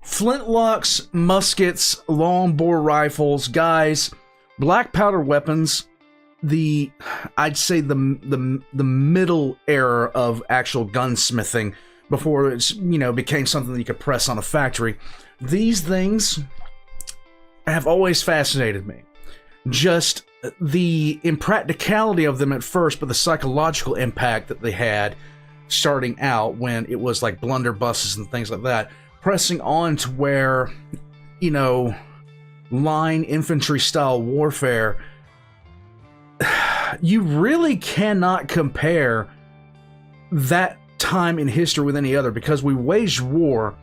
Flintlocks, muskets, long-bore rifles, guys, black powder weapons, I'd say the middle era of actual gunsmithing before it's, became something that you could press on a factory. These things have always fascinated me. Just the impracticality of them at first, but the psychological impact that they had starting out when it was like blunderbusses and things like that, pressing on to where, line infantry style warfare, you really cannot compare that time in history with any other, because we waged war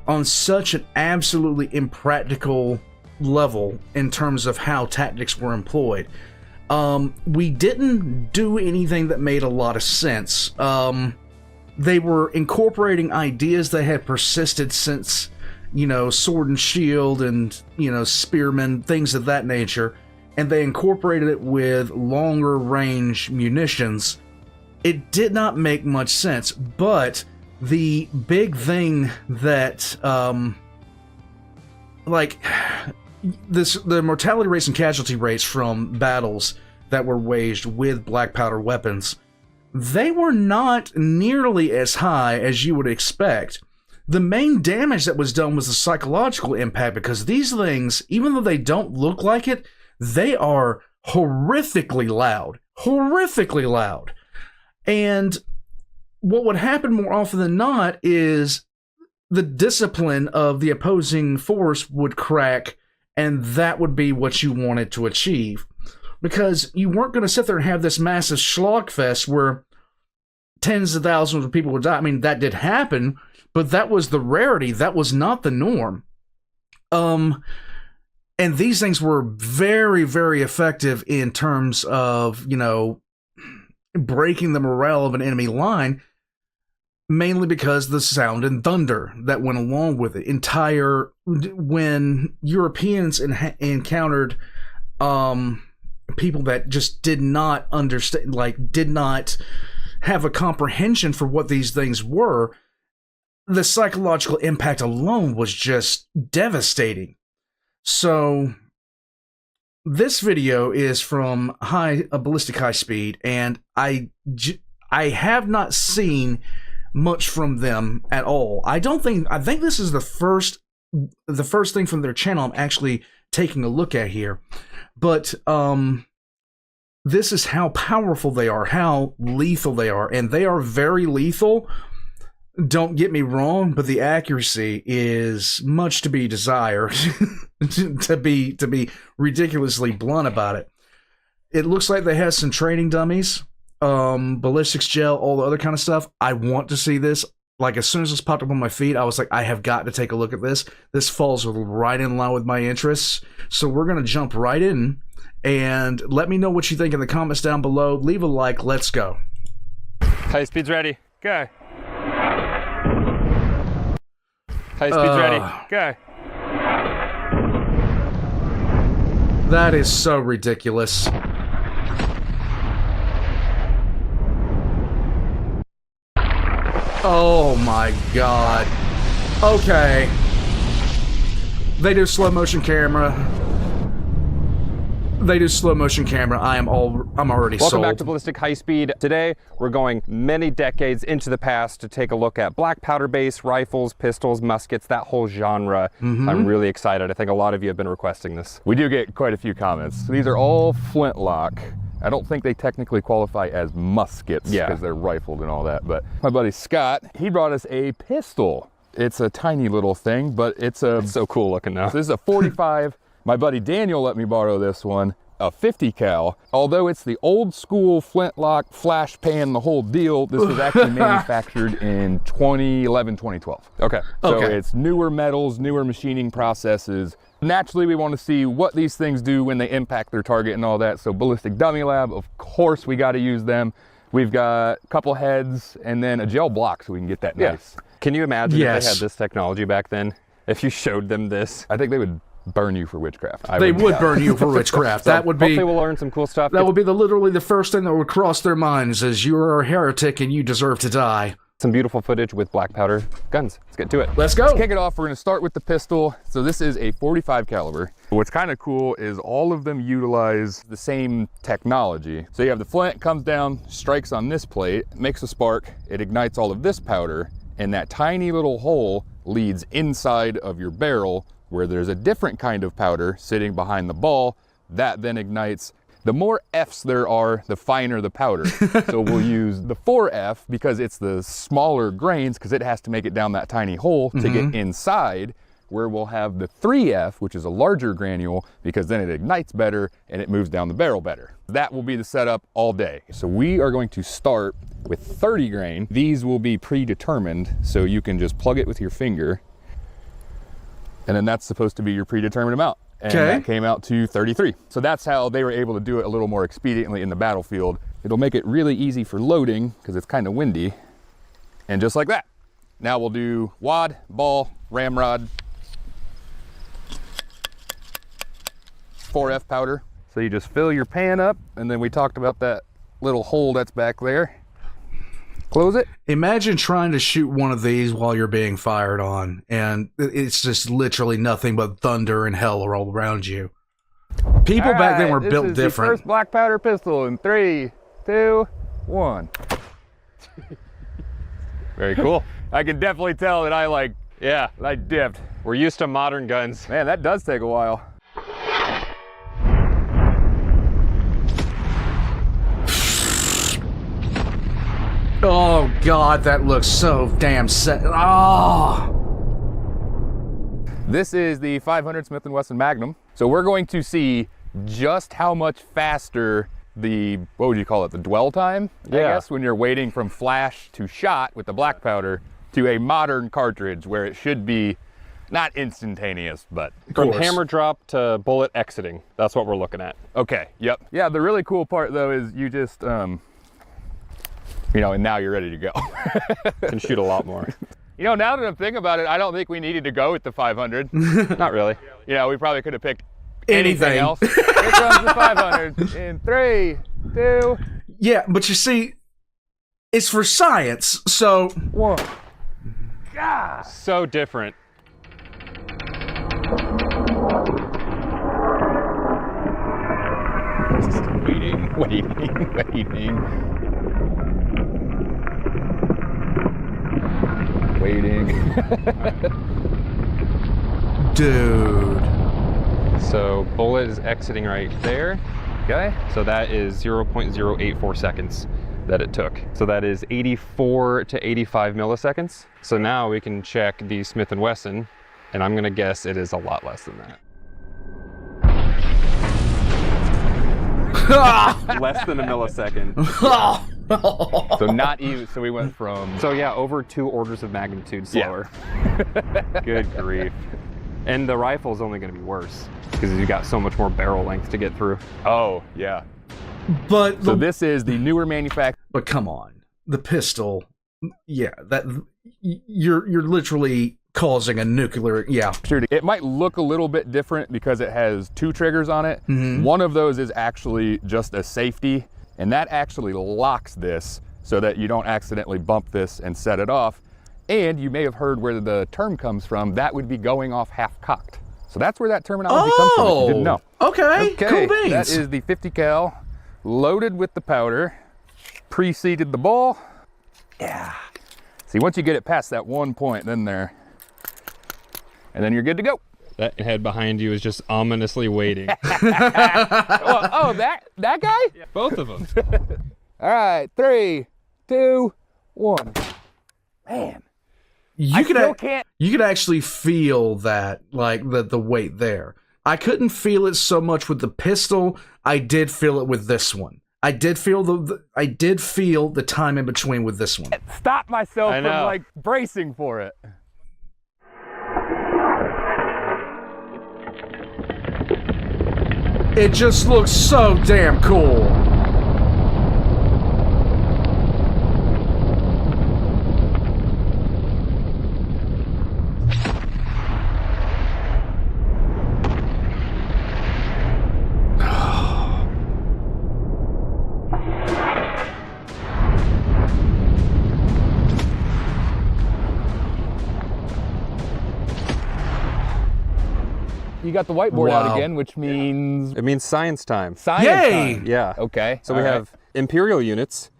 on such an absolutely impractical level in terms of how tactics were employed. We didn't do anything that made a lot of sense. They were incorporating ideas that had persisted since, sword and shield and, spearmen, things of that nature, and they incorporated it with longer range munitions. It did not make much sense, but the big thing that, the mortality rates and casualty rates from battles that were waged with black powder weapons, they were not nearly as high as you would expect. The main damage that was done was the psychological impact, because these things, even though they don't look like it, they are horrifically loud. Horrifically loud. And what would happen more often than not is the discipline of the opposing force would crack, and that would be what you wanted to achieve. Because you weren't going to sit there and have this massive slogfest where tens of thousands of people would die. I mean, that did happen, but that was the rarity. That was not the norm. And these things were very, very effective in terms of, breaking the morale of an enemy line, mainly because the sound and thunder that went along with it. When Europeans encountered people that just did not understand, did not have a comprehension for what these things were, the psychological impact alone was just devastating. So this video is from Ballistic High-Speed, and I have not seen much from them at all. I think this is the first thing from their channel I'm actually taking a look at here. But this is how powerful they are, how lethal they are, and they are very lethal. Don't get me wrong, but the accuracy is much to be desired. to be ridiculously blunt about it. It looks like they have some training dummies, ballistics gel, all the other kind of stuff. I want to see this. Like, as soon as this popped up on my feed, I was like, I have got to take a look at this. This falls right in line with my interests. So we're going to jump right in, and let me know what you think in the comments down below. Leave a like. Let's go. High-Speed's ready. Go. High-Speed's ready. Go. That is so ridiculous. Oh my god. Okay. They do slow motion camera. I'm already sold. Welcome back to Ballistic High-Speed. Today, we're going many decades into the past to take a look at black powder-based rifles, pistols, muskets, that whole genre. I'm really excited. I think a lot of you have been requesting this. We do get quite a few comments. These are all Flintlock. I don't think they technically qualify as muskets because they're rifled and all that, but my buddy Scott, he brought us a pistol. It's a tiny little thing, but it's so cool looking now. So this is a 45. My buddy Daniel let me borrow this one, a 50 cal. Although it's the old school Flintlock flash pan, the whole deal, this was actually manufactured in 2011, 2012. Okay, so it's newer metals, newer machining processes. Naturally, we want to see what these things do when they impact their target and all that. So Ballistic Dummy Lab, of course, we got to use them. We've got a couple heads and then a gel block so we can get that nice. Can you imagine if they had this technology back then? If you showed them this? I think they would burn you for witchcraft. They would burn you for witchcraft. So that would be. Hopefully we'll learn some cool stuff. That would be literally the first thing that would cross their minds: is you're a heretic and you deserve to die. Some beautiful footage with black powder guns. Let's get to it. Let's go. Let's kick it off. We're going to start with the pistol. So this is a 45 caliber. What's kind of cool is all of them utilize the same technology. So you have the flint, comes down, strikes on this plate, makes a spark, it ignites all of this powder, and that tiny little hole leads inside of your barrel where there's a different kind of powder sitting behind the ball that then ignites. The more Fs there are, the finer the powder. So we'll use the 4F because it's the smaller grains, because it has to make it down that tiny hole to get inside, where we'll have the 3F, which is a larger granule, because then it ignites better and it moves down the barrel better. That will be the setup all day. So we are going to start with 30 grain. These will be predetermined, so you can just plug it with your finger, and then that's supposed to be your predetermined amount. And that came out to 33. So that's how they were able to do it a little more expediently in the battlefield. It'll make it really easy for loading because it's kind of windy. And just like that. Now we'll do wad, ball, ramrod, 4F powder. So you just fill your pan up, and then we talked about that little hole that's back there. Close it. Imagine trying to shoot one of these while you're being fired on, and it's just literally nothing but thunder and hell are all around you. People back then were built This is different. the first black powder pistol in 3, 2, 1. Very cool. I can definitely tell that I dipped. We're used to modern guns. Man, that does take a while. Oh God, that looks so damn set. Oh. This is the 500 Smith & Wesson Magnum. So we're going to see just how much faster the, what would you call it, the dwell time, I guess, when you're waiting from flash to shot with the black powder to a modern cartridge where it should be not instantaneous, but From hammer drop to bullet exiting. That's what we're looking at. okay, yep. Yeah, the really cool part though is you just, you know, and now you're ready to go. Can shoot a lot more. You know, now that I'm thinking about it, I don't think we needed to go with the 500. Not really. You know, we probably could have picked Anything. anything else. Here comes the 500 in 3, 2, Yeah, but you see, it's for science, so 1. God. So different. Waiting. dude. So bullet is exiting right there. Okay. So that is 0.084 seconds that it took. So that is 84 to 85 milliseconds. So now we can check the Smith & Wesson, and I'm gonna guess it is a lot less than that. Less than a millisecond. So not even, so we went from, So yeah, over 2 orders of magnitude slower. Good grief. And the rifle's only gonna be worse because you got so much more barrel length to get through. oh yeah. But So this is the newer manufacturer. but come on, the pistol. Yeah, that you're literally causing a nuclear. Yeah, It might look a little bit different because it has 2 triggers on it. One of those is actually just a safety, and that actually locks this so that you don't accidentally bump this and set it off. And you may have heard where the term comes from. That would be going off half-cocked. So that's where that terminology comes from, if you didn't know. Okay, cool beans. That is the 50 cal, loaded with the powder, preceded the ball. Yeah. See, once you get it past that 1 point, then there, and then you're good to go. That head behind you is just ominously waiting. Oh, that guy? Yeah, both of them. All right, 3, 2, 1. Man. You still can't. You could actually feel that, like the weight there. I couldn't feel it so much with the pistol. I did feel it with this one. I did feel the time in between with this one. Stop myself I from know. like bracing for it. It just looks so damn cool. you got the whiteboard out Wow. again, which means It means science time. science Yay! time. Yeah. Okay. So we have imperial units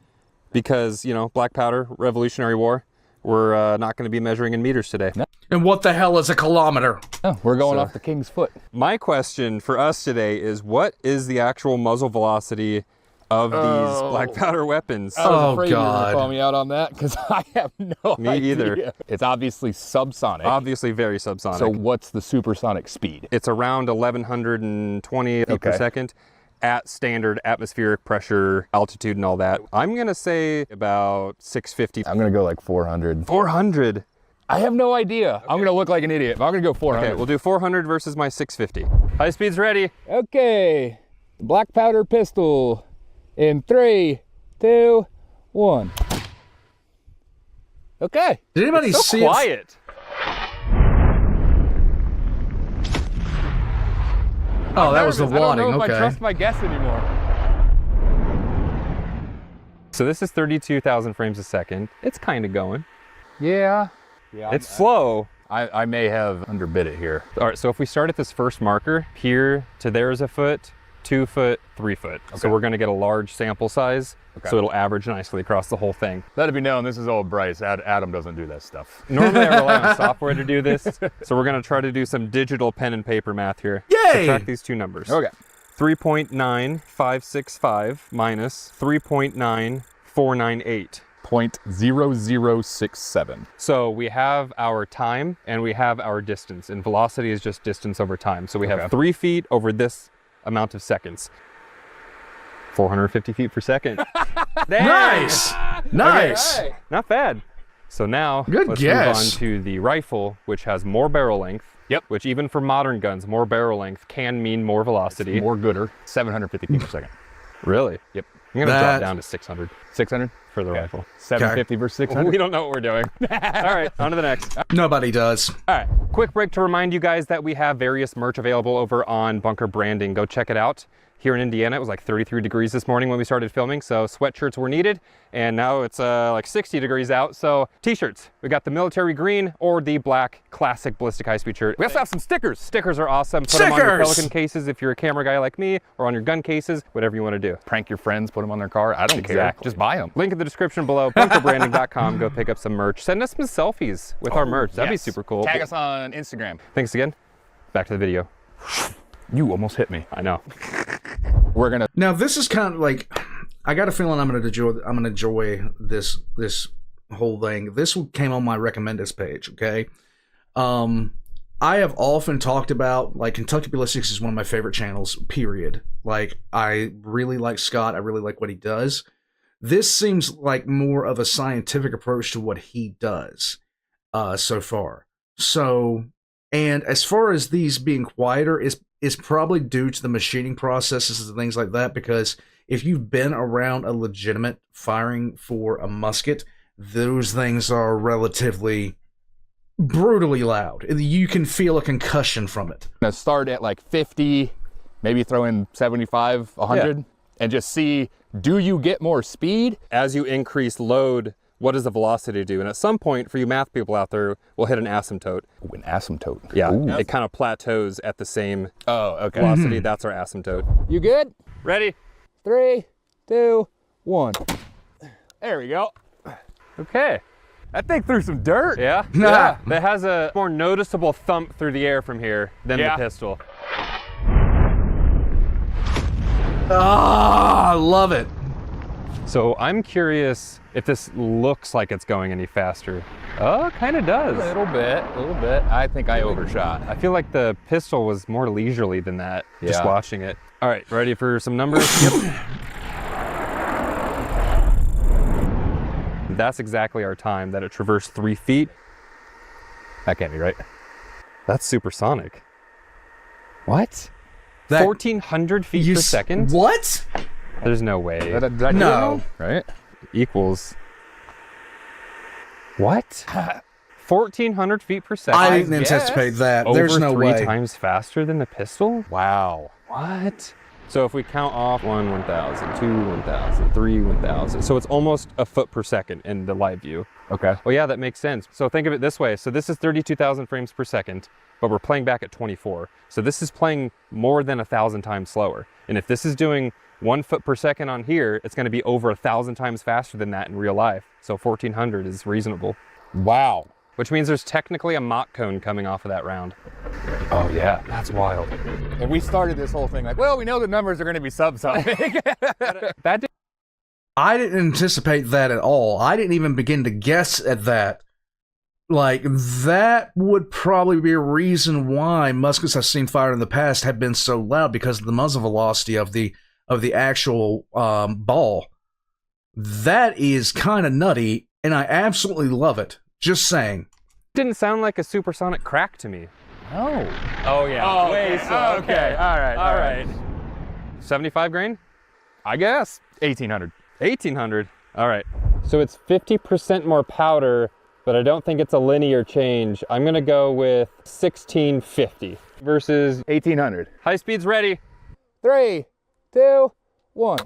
because, you know, black powder, Revolutionary War. We're not going to be measuring in meters today. No. And what the hell is a kilometer? Oh, we're going off the king's foot. My question for us today is, what is the actual muzzle velocity of these black powder weapons? I was Oh, afraid you were God. going to call me out on that because I have no Me idea. either. It's obviously subsonic. Obviously very subsonic. So what's the supersonic speed? It's around 1,120 feet per Okay. second at standard atmospheric pressure, altitude, and all that. I'm going to say about 650. I'm going to go like 400. 400. I have no idea. I'm going to look like an idiot, but I'm going to go 400. Okay, we'll do 400 versus my 650. High speed's ready. Okay. Black powder pistol in 3, 2, 1. Okay. Did anybody So see it? quiet. Oh, that was the I don't wadding. know if I Okay. trust my guess anymore. So this is 32,000 frames a second. It's kind of going. Yeah. It's slow. I may have underbid it here. All right, so if we start at this first marker, here to there is a foot, 2 foot, 3 foot. So we're gonna get a large sample size, so it'll average nicely across the whole thing. Let it be known, this is old Bryce. Adam doesn't do that stuff. Normally I rely on software to do this, so we're gonna try to do some digital pen and paper math here. Yay! Subtract these two numbers. Okay. 3.9565 minus 3.9498. 0.0067. So we have our time and we have our distance, and velocity is just distance over time. So we have 3 feet over this amount of seconds. 450 feet per second. Nice. Nice. Hey. Not bad. So now Good let's guess. move on to the rifle, which has more barrel length. Yep. Which even for modern guns, more barrel length can mean more velocity. More gooder. 750 feet per second. Really? Yep. I'm gonna That- drop down to 600 600? for the rifle. 750 versus 600? We don't know what we're doing. All right, on to the next. Nobody does. All right, quick break to remind you guys that we have various merch available over on Bunker Branding. Go check it out. Here in Indiana, it was like 33 degrees this morning when we started filming, so sweatshirts were needed, and now it's like 60 degrees out, so t-shirts. We got the military green or the black classic Ballistic High-Speed shirt. We also have some stickers. Stickers are awesome. Put them on your Stickers! Pelican cases if you're a camera guy like me, or on your gun cases, whatever you want to do. Prank your friends, put them on their car. I don't care. Exactly. Just buy them. Link in the description below, bunkerbranding.com. Go pick up some merch. Send us some selfies with our merch. That'd be super cool. Tag us on Instagram. Thanks again. Back to the video. You almost hit me. I know. We're gonna. Now this is kind of like, I got a feeling I'm gonna enjoy this whole thing. This came on my recommended page. Okay, I have often talked about, like, Kentucky Ballistics is one of my favorite channels. Period. Like, I really like Scott. I really like what he does. This seems like more of a scientific approach to what he does so far. So, and as far as these being quieter, is probably due to the machining processes and things like that, because if you've been around a legitimate firing for a musket, those things are relatively brutally loud. You can feel a concussion from it. Gonna start at like 50, maybe throw in 75, 100, and just see, do you get more speed? As you increase load, what does the velocity do? And at some point, for you math people out there, we'll hit an asymptote. Ooh, an asymptote. Yeah, Ooh. it kind of plateaus at the same Oh, okay. velocity. That's our asymptote. You good? Ready? 3, 2, 1. There we go. Okay. That thing threw some dirt. Yeah? Yeah. That has a more noticeable thump through the air from here than Yeah. the pistol. Ah, I love it. So I'm curious if this looks like it's going any faster. Oh, kind of A does. little bit, a little bit. I think I overshot. I feel like the pistol was more leisurely than that, just Yeah. watching it. All right, ready for some numbers? Yep. That's exactly our time, that it traversed 3 feet. That can't be right. That's supersonic. What? That- 1,400 feet per second? What? There's no way. Did I do it No. wrong? Right? Equals. What? 1,400 feet per second? I didn't guess. anticipate that. Over There's no 3 way. times faster than the pistol? Wow. What? So if we count off 1, 1,000, 2, 1,000, 3, 1,000. So it's almost a foot per second in the live view. Okay. Well, yeah, that makes sense. So think of it this way. So this is 32,000 frames per second, but we're playing back at 24. So this is playing more than 1,000 times slower. And if this is doing 1 foot per second on here, it's going to be over 1,000 times faster than that in real life. So 1,400 is reasonable. Wow. Which means there's technically a Mach cone coming off of that round. Oh yeah. That's wild. And we started this whole thing like, well, we know the numbers are going to be subsonic. That did I didn't anticipate that at all. I didn't even begin to guess at that. Like, that would probably be a reason why muskets I've seen fired in the past have been so loud, because of the muzzle velocity of the actual ball. That is kind of nutty, and I absolutely love it. Just saying. didn't sound like a supersonic crack to me. Oh. Oh yeah. Oh, Way okay. slow. Okay. All right. All right. 75 grain? I guess 1,800. 1,800. All right. So it's 50% more powder, but I don't think it's a linear change. I'm gonna go with 1,650 versus 1,800. high speed's ready. 3, 2, 1.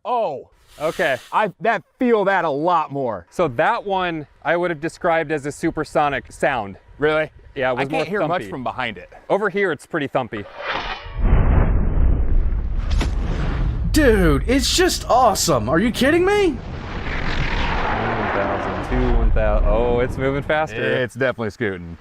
Oh. Okay. I feel that a lot more. So that one I would have described as a supersonic sound. Really? Yeah, it was I can't hear more much thumpy. from behind it. Over here, it's pretty thumpy. Dude, it's just awesome. Are you kidding me? 1,000, 2, 1,000. Oh, it's moving faster. It's definitely scooting.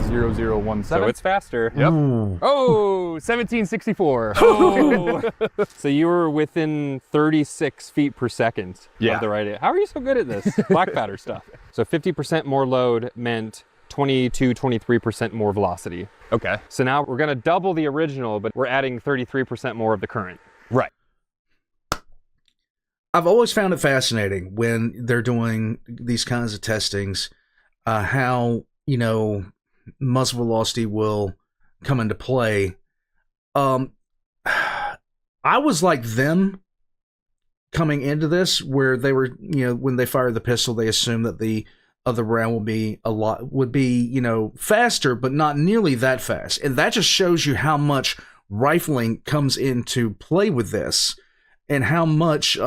0017. So it's faster. Yep. Ooh. Oh, 1764. Oh. So you were within 36 feet per second Yeah. of the right. How are you so good at this black powder stuff? So 50% more load meant 22, 23% more velocity. Okay. So now we're going to double the original, but we're adding 33% more of the current. Right. I've always found it fascinating when they're doing these kinds of testings, how, you know, muzzle velocity will come into play. I was like them coming into this, where they were, you know, when they fired the pistol, they assumed that the other round would be, you know, faster, but not nearly that fast. And that just shows you how much rifling comes into play with this, and how much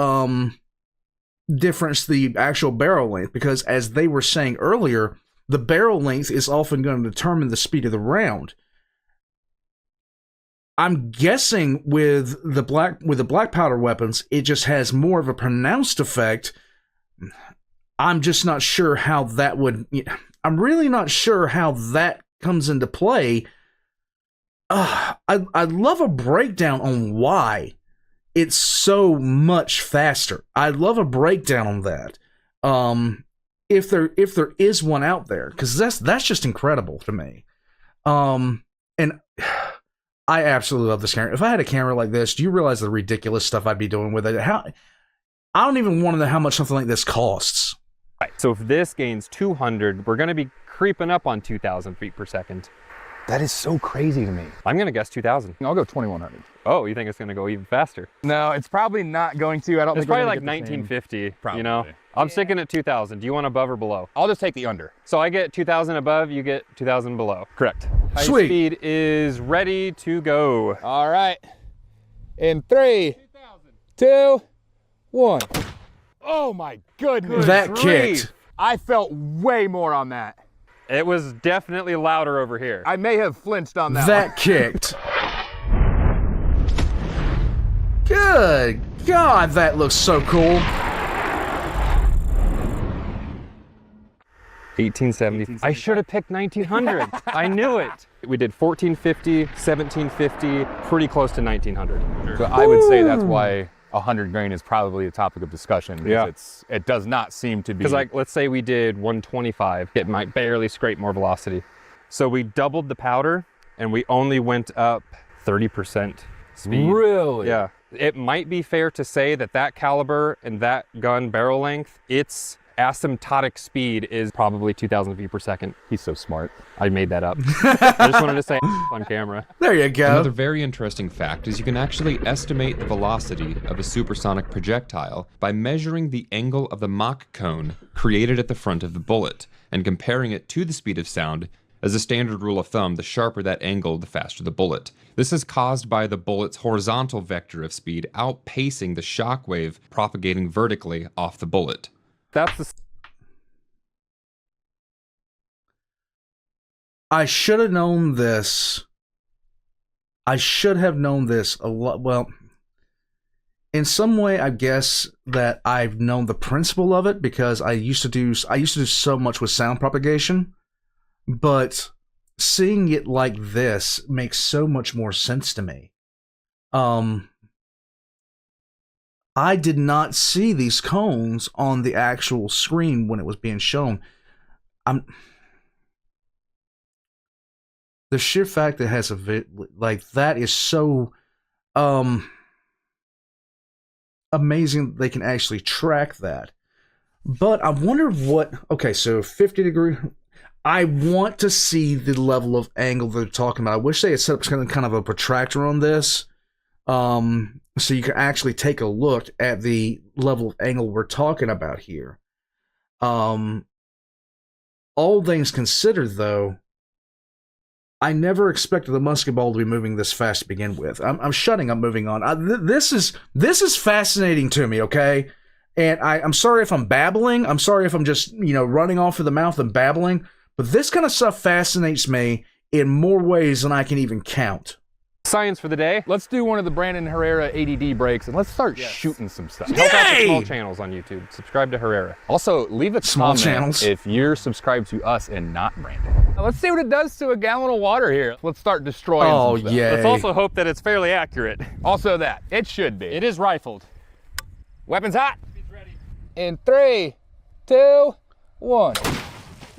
difference the actual barrel length, because as they were saying earlier, the barrel length is often going to determine the speed of the round. I'm guessing with the black powder weapons, it just has more of a pronounced effect. I'm just not sure how that would. I'm really not sure how that comes into play. I'd love a breakdown on why it's so much faster. I'd love a breakdown on that. If there is one out there, because that's just incredible to me. And I absolutely love this camera. If I had a camera like this, do you realize the ridiculous stuff I'd be doing with it? I don't even want to know how much something like this costs. Right. So if this gains 200, we're going to be creeping up on 2,000 feet per second. That is so crazy to me. I'm going to guess 2,000. I'll go 2,100. Oh, you think it's going to go even faster? No, it's probably not going to. I don't It's think we're probably gonna like get the same. 1950, you know? I'm sticking at 2,000. Do you want above or below? I'll just take the under. So I get 2,000 above, you get 2,000 below. Correct. High Sweet. speed is ready to go. All right. In 3, 2, 1. Oh my goodness. That grief. kicked. I felt way more on that. It was definitely louder over here. I may have flinched on that one. That kicked. Good God, that looks so cool. 1870. I should have picked 1900. I knew it. We did 1450, 1750, pretty close to 1900. So I would say that's why 100 grain is probably a topic of discussion. Because Yeah. it does not seem to be. Because like, let's say we did 125, it might barely scrape more velocity. So we doubled the powder and we only went up 30% speed. Really? Yeah. It might be fair to say that that caliber and that gun barrel length, its asymptotic speed is probably 2,000 feet per second. He's so smart. I made that up. I just wanted to say on camera. There you go. Another very interesting fact is you can actually estimate the velocity of a supersonic projectile by measuring the angle of the Mach cone created at the front of the bullet and comparing it to the speed of sound As a standard rule of thumb, the sharper that angle, the faster the bullet. This is caused by the bullet's horizontal vector of speed outpacing the shockwave propagating vertically off the bullet. That's the I should have known this. I should have known this a lot. Well, in some way, I guess that I've known the principle of it because I used to do so much with sound propagation, but seeing it like this makes so much more sense to me. I did not see these cones on the actual screen when it was being shown. The sheer fact that it has like that is so amazing they can actually track that. But I wonder what, okay, so 50 degree, I want to see the level of angle they're talking about. I wish they had set up kind of a protractor on this, so you can actually take a look at the level of angle we're talking about here. All things considered, though, I never expected the musket ball to be moving this fast to begin with. I'm shutting up, moving on. This is fascinating to me, okay? And I'm sorry if I'm babbling. I'm sorry if I'm just, running off of the mouth and babbling. But this kind of stuff fascinates me in more ways than I can even count. science for the day. Let's do one of the Brandon Herrera ADD breaks and let's start shooting some stuff. Help out the small channels on YouTube. Subscribe to Herrera. Also, leave a Small comment channels. if you're subscribed to us and not Brandon. Now, let's see what it does to a gallon of water here. Let's start destroying some stuff. yeah. Let's also hope that it's fairly accurate. Also that. It should be. It is rifled. Weapons hot. In 3, 2, 1.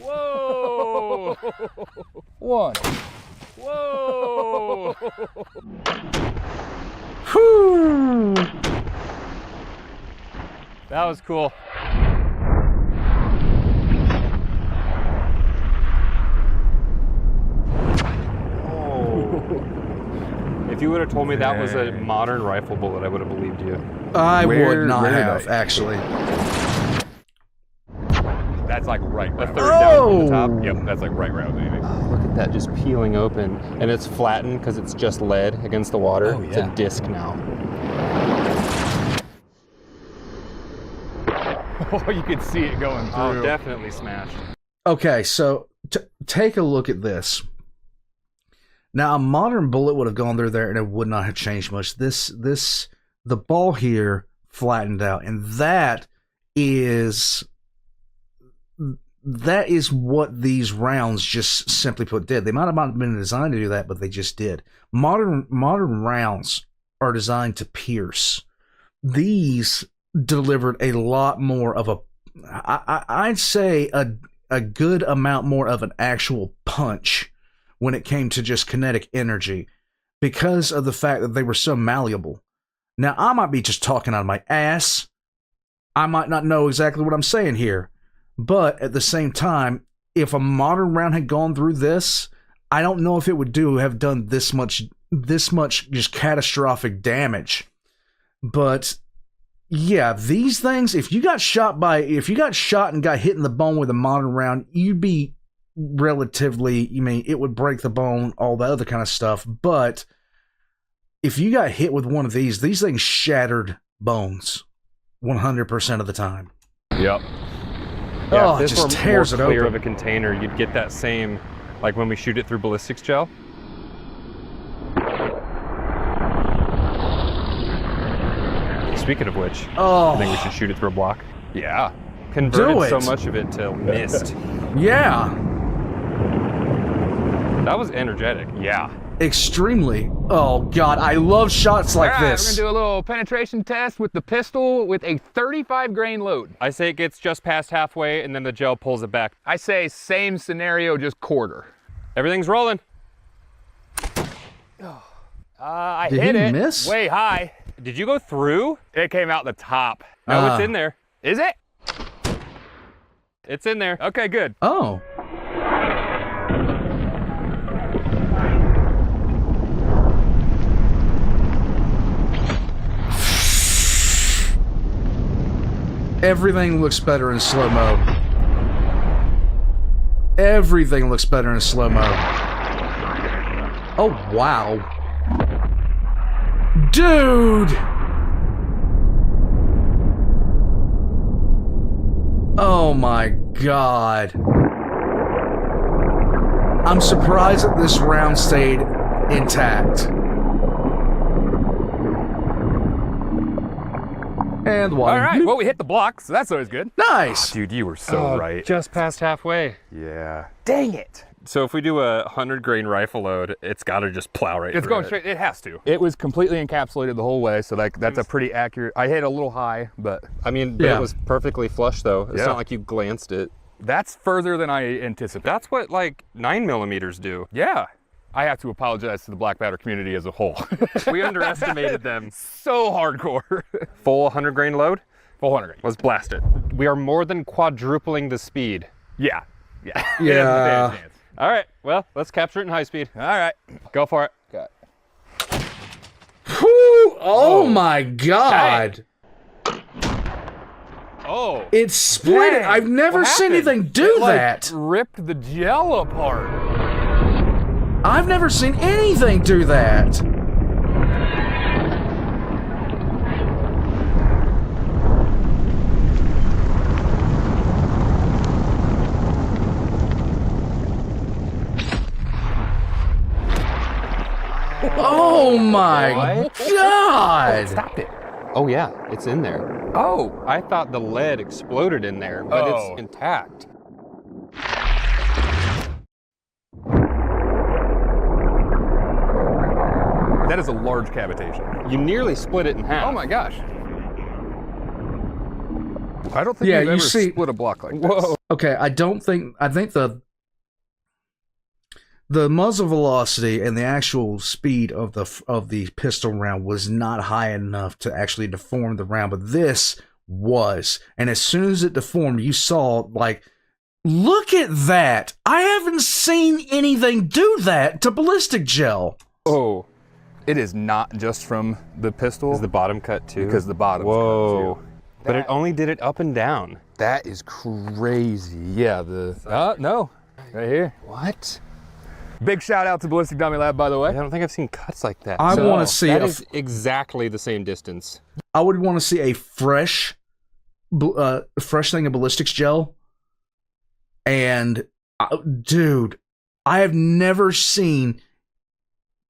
Whoa! 1. Whoa! Whew. That was cool. If you would have told me that was a modern rifle bullet, I would have believed you. I Where would not did have, I- actually. That's like right The round. third down from the top. Yep, that's like right round, baby. Look at that, just peeling open. And it's flattened because it's just lead against the water. Oh, It's yeah. a disc now. Oh, you could see it going through. Oh, definitely smashed. Okay, so take a look at this. Now, a modern bullet would have gone through there and it would not have changed much. The ball here flattened out, and that is what these rounds just simply put did. They might have not been designed to do that, but they just did. Modern rounds are designed to pierce. These delivered a lot more of I'd say a good amount more of an actual punch when it came to just kinetic energy because of the fact that they were so malleable. Now, I might be just talking out of my ass. I might not know exactly what I'm saying here. But at the same time, if a modern round had gone through this, I don't know if it would have done this much just catastrophic damage. But yeah, these things, if you got shot and got hit in the bone with a modern round, you'd be relatively, it would break the bone, all that other kind of stuff. But if you got hit with one of these things shattered bones 100% of the time. Yep. Yeah, Oh, if it this just were tears more it clear open. of a container, you'd get that same, like when we shoot it through ballistics gel. Speaking of which, I think we should shoot it through a block. Yeah. Converted so it. much of it to mist. Yeah, That was energetic. Yeah. extremely. Oh God, I love shots like All right, this. we're gonna do a little penetration test with the pistol with a 35 grain load. I say it gets just past halfway and then the gel pulls it back. I say same scenario, just quarter. Everything's rolling. I Did hit he it miss? way high. Did you go through? It came out the top. No, it's in there. Is it? It's in there. Okay, good. Oh. Everything looks better in slow-mo. Everything looks better in slow-mo. Oh, wow. Dude! Oh my god. I'm surprised that this round stayed intact. And one. All right, well, we hit the block, so that's always good. Nice! Dude, you were so right. Just past halfway. Yeah. Dang it. So if we do a 100 grain rifle load, it's got to just plow right It's through going it. straight. It has to. It was completely encapsulated the whole way, so that's a pretty accurate. I hit a little high, but I mean, but Yeah. it was perfectly flush though. It's Yeah. not like you glanced it. that's further than I anticipated. That's what like 9mm do. Yeah. I have to apologize to the black powder community as a whole. We underestimated them. So hardcore. Full 100 grain load? Full 100 grain. Let's blast it. We are more than quadrupling the speed. Yeah. Yeah. Yeah. All right, well, let's capture it in high speed. All right. Go for it. Got Whew, oh my god. Oh. It split it. Dang. I've never What seen happened? anything do It, like, that. ripped the gel apart. I've never seen anything do that. Oh my god! Stopped it. Oh yeah, it's in there. Oh. I thought the lead exploded in there, but Oh. it's intact. That is a large cavitation. You nearly split it in half. Oh my gosh. I don't think Yeah, we've you ever see- split a block like this. Whoa. Okay, I think the muzzle velocity and the actual speed of the pistol round was not high enough to actually deform the round, but this was. And as soon as it deformed, you saw, like, look at that. I haven't seen anything do that to ballistic gel. Oh, It is not just from the pistol. is the bottom cut too? Because the bottom's cut, Whoa. too. But it only did it up and down. That is crazy. Yeah, no. Right here. What? Big shout out to Ballistic Dummy Lab, by the way. I don't think I've seen cuts like that. I want to see That a is exactly the same distance. I would want to see a fresh thing of ballistics gel. And dude, I have never seen.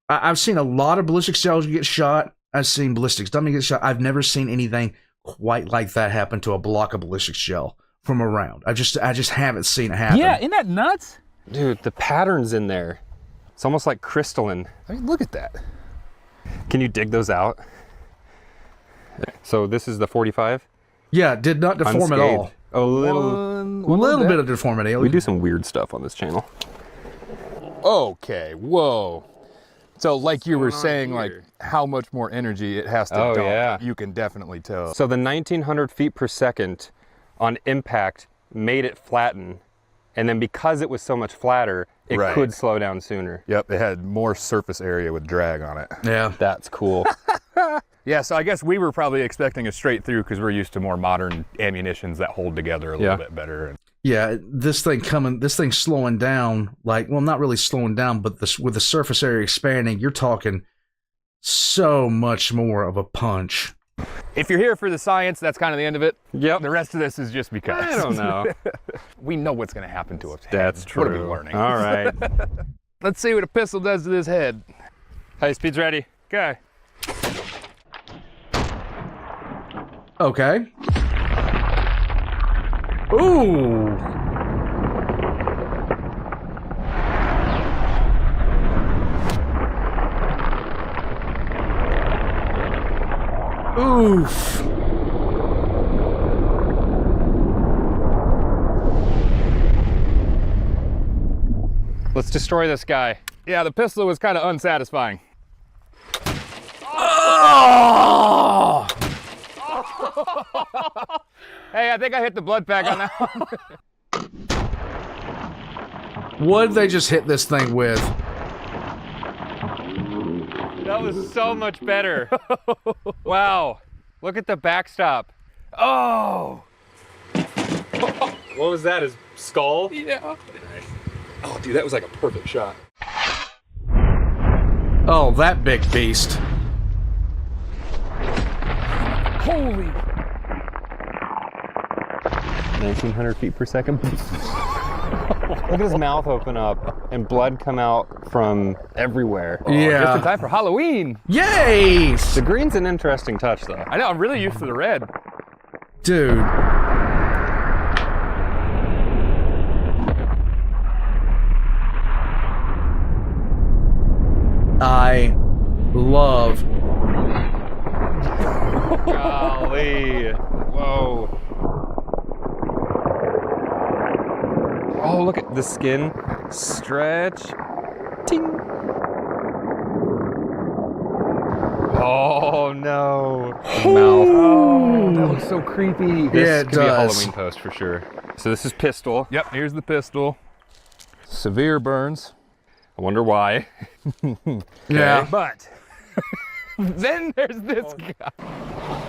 I've seen a lot of ballistics gels get shot. I've seen ballistics dummy get shot. I've never seen anything quite like that happen to a block of ballistics gel from a round. I just haven't seen it happen. Yeah, isn't that nuts? Dude, the pattern's in there. It's almost like crystalline. I mean, look at that. Can you dig those out? So this is the 45? Yeah, did not deform at all. Unscathed. A little. A little bit of deformity. We do some weird stuff on this channel. Okay, whoa. So like you were going on saying, like here? how much more energy it has to Oh, dump, yeah. you can definitely tell. So the 1900 feet per second on impact made it flatten. And then because it was so much flatter, it Right. could slow down sooner. Yep, it had more surface area with drag on it. Yeah. That's cool. Yeah, so I guess we were probably expecting a straight through because we're used to more modern ammunitions that hold together a little bit better. Yeah, this thing slowing down, like, well, not really slowing down, but with the surface area expanding, you're talking so much more of a punch. If you're here for the science, that's kind of the end of it. Yep. The rest of this is just because. I don't know. We know what's going to happen to us. That's true. What are we learning? All right. Let's see what a pistol does to this head. High speed's ready. Okay. Okay. Ooh. Oof. Let's destroy this guy. Yeah, the pistol was kind of unsatisfying. Oh! Hey, I think I hit the blood pack on that one. What did they just hit this thing with? That was so much better. Wow. Look at the backstop. Oh! What was that, his skull? Yeah. Oh, dude, that was like a perfect shot. Oh, that big beast. Holy. 1,900 feet per second. Look at his mouth open up and blood come out from everywhere. Just in Yeah. time for Halloween. Yay! The green's an interesting touch, though. I know, I'm really used to the red. Dude. I love. Golly. Whoa. Oh, look at the skin. Stretch. Ting. Oh, no. The mouth. Oh, that looks so creepy. This Yeah, it could be a does. Halloween post for sure. So this is pistol. Yep, here's the pistol. Severe burns. I wonder why. Yeah. But then there's this guy.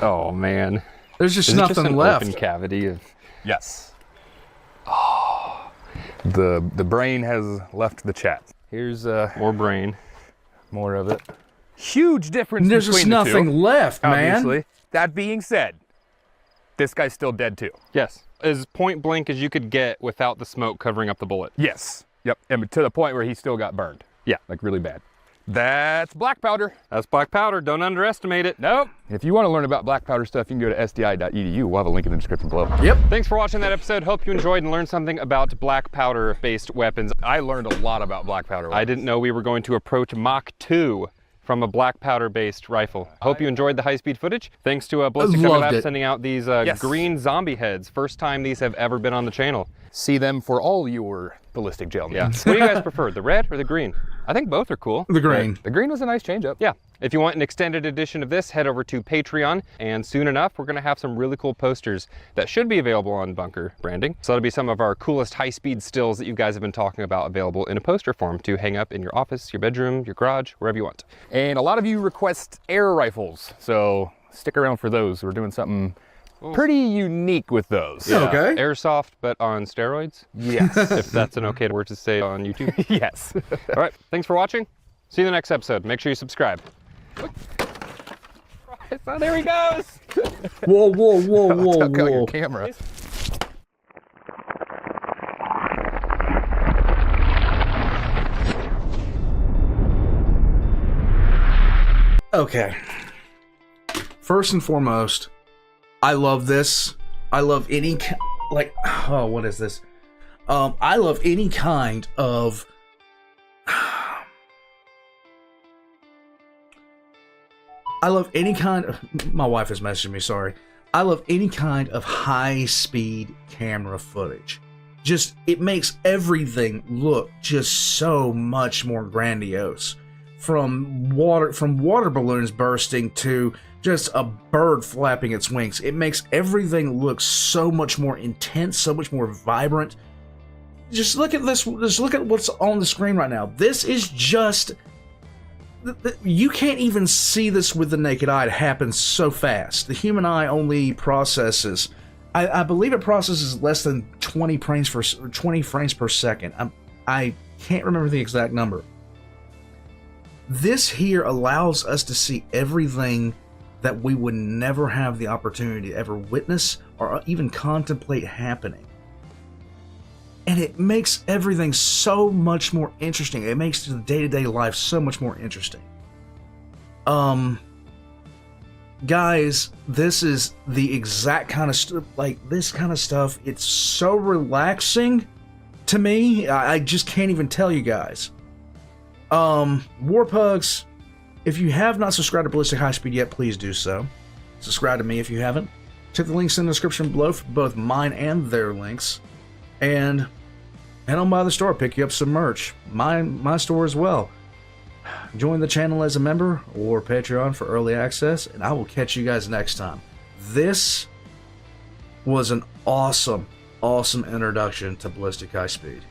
Oh, man. There's just Is it nothing just an left. open cavity of... Yes. Oh. The brain has left the chat. Here's more brain. more of it. Huge difference There's just between the nothing two, left, man. obviously. That being said, this guy's still dead too. Yes. As point blank as you could get without the smoke covering up the bullet. Yes. Yep. And to the point where he still got burned. Yeah. Like really bad. That's black powder. That's black powder. Don't underestimate it. Nope. If you want to learn about black powder stuff, you can go to sdi.edu. We'll have a link in the description below. Yep. Thanks for watching that episode. Hope you enjoyed and learned something about black powder based weapons. I learned a lot about black powder. I didn't know we were going to approach Mach 2 from a black powder based rifle. Hope you enjoyed the high-speed footage. Thanks to Ballistic Loved High-Speed it. sending out these green zombie heads. First time these have ever been on the channel. See them for all your ballistic gentlemen. Yeah. What do you guys prefer, the red or the green? I think both are cool. The green. The green was a nice change up. Yeah. If you want an extended edition of this, head over to Patreon, and soon enough, we're gonna have some really cool posters that should be available on Bunker Branding. So that'll be some of our coolest high-speed stills that you guys have been talking about available in a poster form to hang up in your office, your bedroom, your garage, wherever you want. And a lot of you request air rifles, so stick around for those. We're doing something pretty unique with those. Yeah. Okay. Airsoft, but on steroids, Yes. if that's an okay word to say on YouTube. Yes. All right, thanks for watching. See you in the next episode. Make sure you subscribe. Oh, there he goes. Whoa, whoa, whoa, whoa, Tuck out your whoa. camera. Okay. First and foremost, I love this. I love any oh, what is this? I love any kind of I love any kind of my wife is messaging me, sorry. I love any kind of high-speed camera footage. Just it makes everything look just so much more grandiose. From water balloons bursting to just a bird flapping its wings. It makes everything look so much more intense, so much more vibrant. Just look at this. Just look at what's on the screen right now. This is just... You can't even see this with the naked eye. It happens so fast. The human eye only processes... I believe it processes less than 20 frames per second. I can't remember the exact number. This here allows us to see everything that we would never have the opportunity to ever witness or even contemplate happening. And it makes everything so much more interesting. It makes the day-to-day life so much more interesting. Guys, this is the exact kind of stuff, this kind of stuff, it's so relaxing to me. I just can't even tell you guys. Warpugs, if you have not subscribed to Ballistic High-Speed yet, please do so. Subscribe to me if you haven't. Check the links in the description below for both mine and their links. And head on by the store, pick you up some merch. My store as well. Join the channel as a member or Patreon for early access, and I will catch you guys next time. This was an awesome, awesome introduction to Ballistic High-Speed.